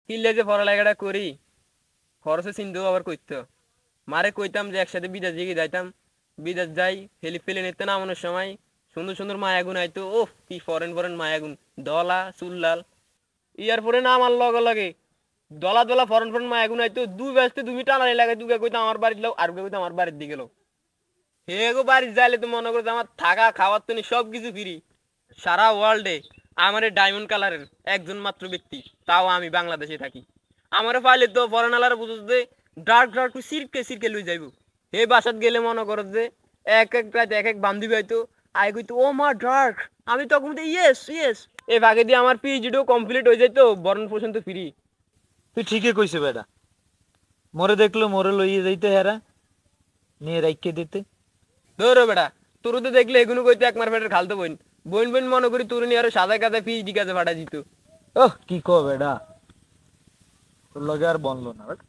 কিল্লে যে পড়ালেখাটা করি খরচে চিন্তাও আবার করতো। মারে কইতাম যে একসাথে বিদেশ দিকে যাইতাম, বিদেশ যাই প্লেন নিতে নামানোর সময় সুন্দর সুন্দর মায়াগুন আইতো। ওহ কি ফরেন ফরেন মায়াগুন, দলা চুল লাল। ইয়ার পরে না আমার লগে লগে দলা দলা ফরেন ফরেন মায়াগুন আইতো। দুই ব্যস্তে তুমি টানানি লাগে, দুগে কইতাম আমার বাড়ির লোক, আর কইতাম আমার বাড়ির দিকে লোক। হে গো বাড়ি যাইলে তো মনে করছো আমার থাকা খাওয়ার তো সব কিছু ফ্রি। সারা ওয়ার্ল্ডে আমার ডায়মন্ড কালারের একজন মাত্র ব্যক্তি, তাও আমি বাংলাদেশে থাকি। আমার পাইলে তো ফরেনালার বুঝতে ডার্ক ডার্ক সিরকে সিরকে লই যাইব। হে বাসাত গেলে মনে করো যে এক এক রাত এক এক বান্ধবী হয়তো আই কইতো ও মা ডার্ক, আমি তখন ইয়েস ইয়েস। এই ভাগে দিয়ে আমার পিএইচডিও কমপ্লিট হয়ে যাইতো, বরণ পোষণ তো ফ্রি। তুই ঠিকই কইছে বেটা, মোরে দেখলো মোরে লইয়ে যাইতে হেরা, নিয়ে রাইখে দিতে। ধরো বেটা, তোর তো দেখলে এগুলো কইতে এক মার পেটের খালতো বোন, বোন বোন মনে করি তোর নিয়ে আরো সাদা কাদা পিএইচডি কাজে ফাটা দিত। ওহ কি কো বেটা, তোর লগে আর বনলো না বেটা।